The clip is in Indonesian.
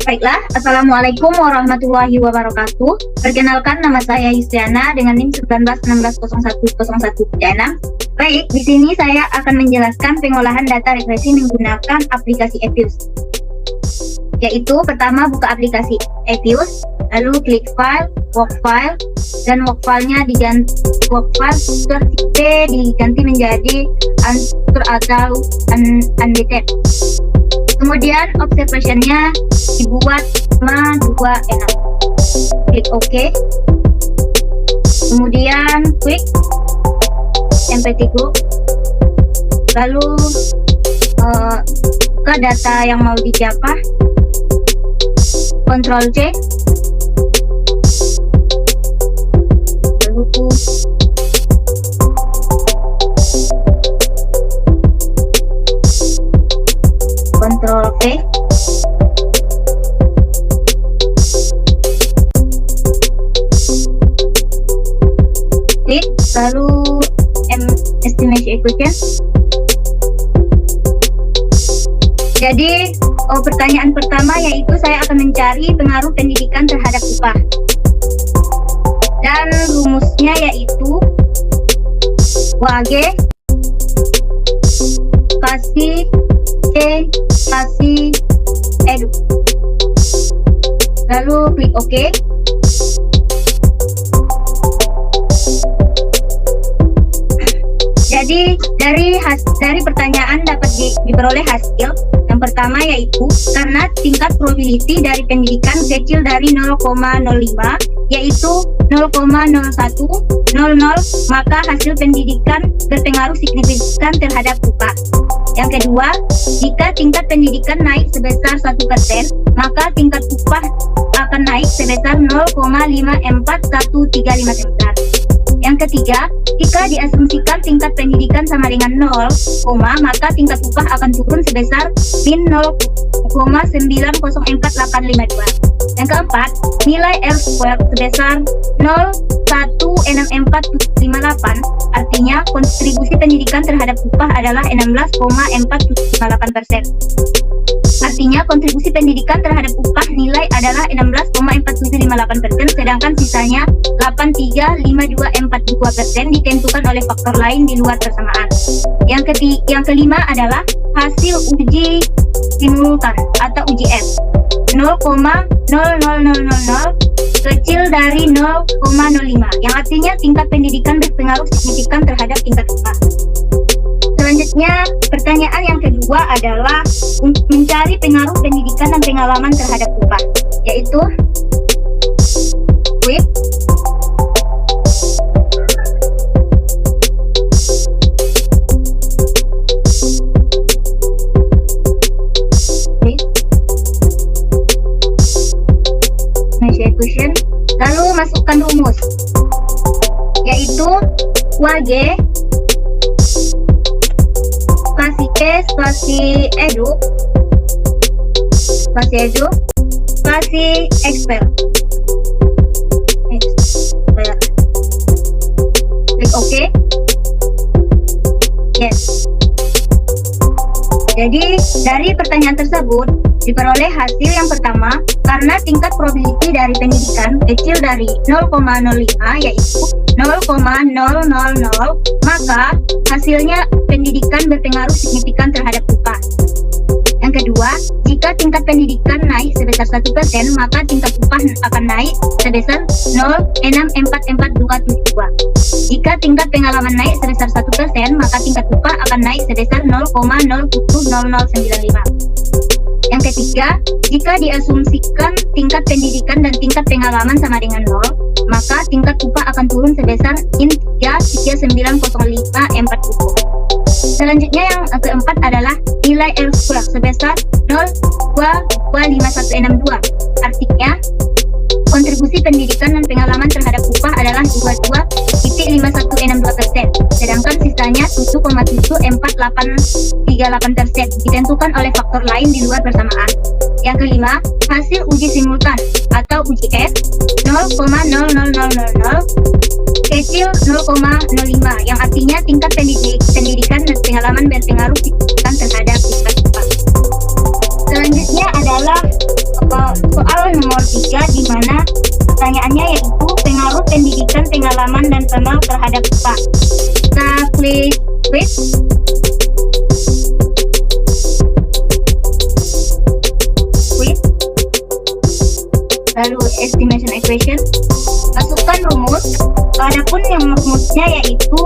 Baiklah, Assalamualaikum warahmatullahi wabarakatuh. Perkenalkan, nama saya Yustiana dengan NIM 1916010136. Baik, di sini saya akan menjelaskan pengolahan data regresi menggunakan aplikasi Epius. Yaitu pertama buka aplikasi Epius, lalu klik file, work file, dan work filenya diganti menjadi unsure atau undated. Kemudian observation-nya dibuat 526. Klik OK. Kemudian klik empty group. Lalu ke data yang mau dijapah. Ctrl C. Lalu Ctrl V. Klik, lalu estimation equation. Jadi pertanyaan pertama yaitu saya akan mencari pengaruh pendidikan terhadap upah. Dan rumusnya yaitu WAG kasih C kasih edu. Lalu klik OK. Jadi dari pertanyaan dapat diperoleh hasil. Yang pertama yaitu karena tingkat probability dari pendidikan kecil dari 0,05 yaitu 0,0100, maka hasil pendidikan berpengaruh signifikan terhadap upah. Yang kedua, jika tingkat pendidikan naik sebesar 1%, maka tingkat upah akan naik sebesar 0,54135 sebentar. Yang ketiga, jika diasumsikan tingkat pendidikan sama dengan 0, maka tingkat upah akan turun sebesar min 0,904852. Yang keempat, nilai R² sebesar 0,16458, artinya kontribusi pendidikan terhadap upah adalah 16,4758%. Artinya kontribusi pendidikan terhadap upah nilai adalah 16,4758%, sedangkan sisanya 835242% ditentukan oleh faktor lain di luar persamaan. Yang kelima adalah hasil uji simultan atau uji F 0,00000 kecil dari 0,05, yang artinya tingkat pendidikan berpengaruh signifikan terhadap tingkat upah. Selanjutnya, pertanyaan yang kedua adalah mencari pengaruh pendidikan dan pengalaman terhadap upah, yaitu klik equation, lalu masukkan rumus, yaitu WAG spasi C spasi edu spasi expel. Klik OK. Yes. Jadi dari pertanyaan tersebut diperoleh hasil yang pertama, karena tingkat probability dari pendidikan kecil dari 0,05 yaitu 0,000, maka hasilnya pendidikan berpengaruh signifikan terhadap upah. Yang kedua, jika tingkat pendidikan naik sebesar 1%, maka tingkat upah akan naik sebesar 0,64472. Jika tingkat pengalaman naik sebesar 1%, maka tingkat upah akan naik sebesar 0,0000095. Yang ketiga, jika diasumsikan tingkat pendidikan dan tingkat pengalaman sama dengan 0, maka tingkat upah akan turun sebesar min 3,390540. Selanjutnya yang keempat adalah nilai R² sebesar 0,25162. Artinya, kontribusi pendidikan dan pengalaman terhadap upah adalah 22,5162%, sedangkan sisanya 7,74838% ditentukan oleh faktor lain di luar persamaan. Yang kelima, hasil uji simultan atau uji F 0,00000 kecil 0,05, yang artinya tingkat pendidikan dan pengalaman berpengaruh signifikan terhadap tingkat upah. Selanjutnya adalah mana pertanyaannya yaitu pengaruh pendidikan, pengalaman, dan kenal terhadap IPA. Kita klik quiz. Lalu estimation equation, masukkan rumus. Adapun yang rumusnya yaitu